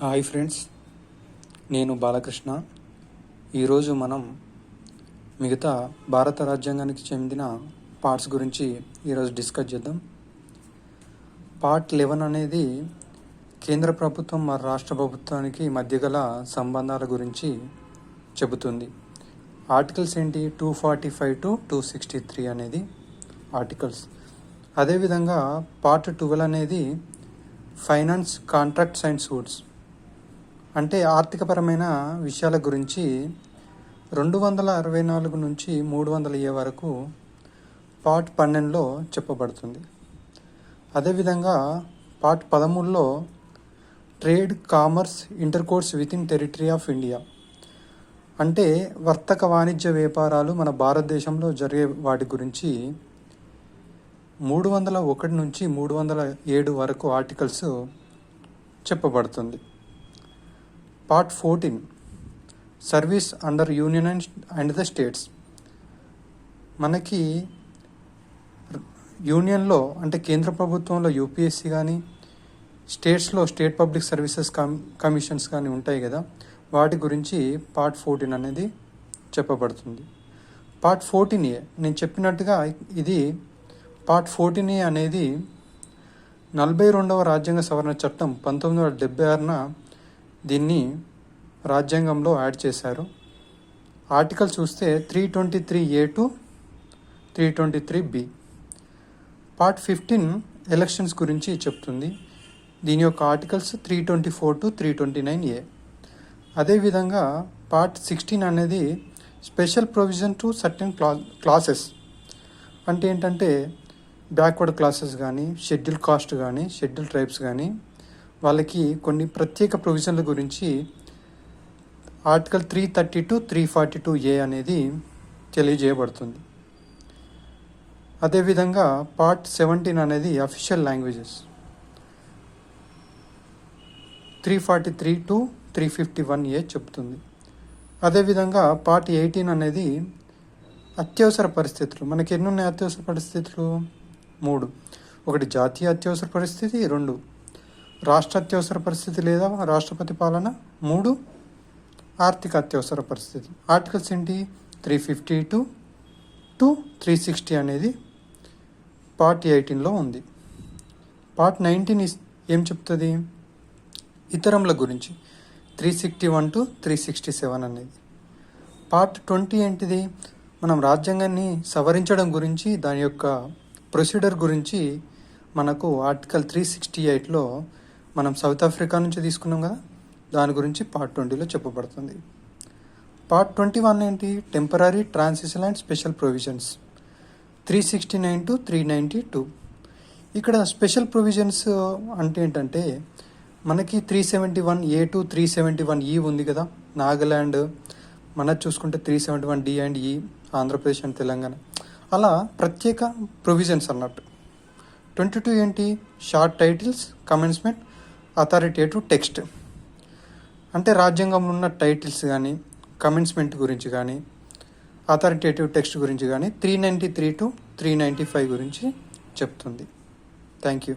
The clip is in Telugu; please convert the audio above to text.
హాయ్ ఫ్రెండ్స్, నేను బాలకృష్ణ. ఈరోజు మనం మిగతా భారత రాజ్యాంగానికి చెందిన పార్ట్స్ గురించి ఈరోజు డిస్కస్ చేద్దాం. పార్ట్ 11 అనేది కేంద్ర ప్రభుత్వం మరియు రాష్ట్ర ప్రభుత్వానికి మధ్య గల సంబంధాల గురించి చెబుతుంది. ఆర్టికల్స్ ఏంటి? 245 to 263 అనేది ఆర్టికల్స్. అదేవిధంగా పార్ట్ 12 అనేది ఫైనాన్స్, కాంట్రాక్ట్స్ అండ్ సూట్స్, అంటే ఆర్థికపరమైన విషయాల గురించి 264 నుంచి 300 వరకు పార్ట్ 12లో చెప్పబడుతుంది. అదేవిధంగా పార్ట్ 13లో trade, commerce, intercourse within territory of India, అంటే వర్తక వాణిజ్య వ్యాపారాలు మన భారతదేశంలో జరిగే వాటి గురించి 301 నుంచి 307 వరకు ఆర్టికల్స్ చెప్పబడుతుంది. Part 14 service under union and the states, మనకి యూనియన్లో అంటే కేంద్ర ప్రభుత్వంలో యూపీఎస్సీ కానీ, స్టేట్స్లో స్టేట్ పబ్లిక్ సర్వీసెస్ కమిషన్స్ కానీ ఉంటాయి కదా, వాటి గురించి పార్ట్ 14 అనేది చెప్పబడుతుంది. పార్ట్ 14A నేను చెప్పినట్టుగా ఇది పార్ట్ 14A అనేది 42వ రాజ్యాంగ సవరణ చట్టం 1976న దీన్ని రాజ్యాంగంలో యాడ్ చేశారు. ఆర్టికల్ చూస్తే 323A to 323B. Part 15 elections గురించి చెప్తుంది. దీని యొక్క ఆర్టికల్స్ 324 to 329A. అదేవిధంగా పార్ట్ 16 అనేది special provision to certain classes, అంటే ఏంటంటే బ్యాక్వర్డ్ క్లాసెస్ కానీ, షెడ్యూల్ కాస్ట్ కానీ, షెడ్యూల్ ట్రైబ్స్ కానీ, వాళ్ళకి కొన్ని ప్రత్యేక ప్రొవిజన్ల గురించి ఆర్టికల్ 330 to 342A అనేది తెలియజేయబడుతుంది. అదేవిధంగా పార్ట్ 17 అనేది అఫీషియల్ లాంగ్వేజెస్ 343 to 351A చెప్తుంది. అదేవిధంగా పార్ట్ 18 అనేది అత్యవసర పరిస్థితులు. మనకి ఎన్ని ఉన్నాయి అత్యవసర పరిస్థితులు? 3. ఒకటి జాతీయ అత్యవసర పరిస్థితి, 2 రాష్ట్ర అత్యవసర పరిస్థితి లేదా రాష్ట్రపతి పాలన, 3 ఆర్థిక అత్యవసర పరిస్థితి. ఆర్టికల్స్ ఏంటి? 352 to 360 అనేది పార్ట్ 18లో ఉంది. పార్ట్ 19 ఏం చెప్తుంది? ఇతరముల గురించి 361 to 367 అనేది. పార్ట్ 20 ఏంటిది? మనం రాజ్యాంగాన్ని సవరించడం గురించి, దాని యొక్క ప్రొసీడర్ గురించి మనకు ఆర్టికల్ 368లో మనం సౌత్ ఆఫ్రికా నుంచి తీసుకున్నాం కదా, దాని గురించి పార్ట్ 20లో చెప్పబడుతుంది. పార్ట్ 21 ఏంటి? Temporary, transition and special provisions 369 to 392. ఇక్కడ స్పెషల్ ప్రొవిజన్స్ అంటే ఏంటంటే మనకి 371A to 371E ఉంది కదా, నాగాల్యాండ్, మనది చూసుకుంటే 371D and E, Andhra Pradesh and Telangana, అలా ప్రత్యేక ప్రొవిజన్స్ అన్నట్టు. 22 ఏంటి? Short titles, commencement, authoritative text, అంటే రాజ్యాంగంలో ఉన్న టైటిల్స్ కానీ, కమెన్స్మెంట్ గురించి కానీ, అథారిటేటివ్ టెక్స్ట్ గురించి కానీ 393 to 395 గురించి చెప్తుంది. Thank you.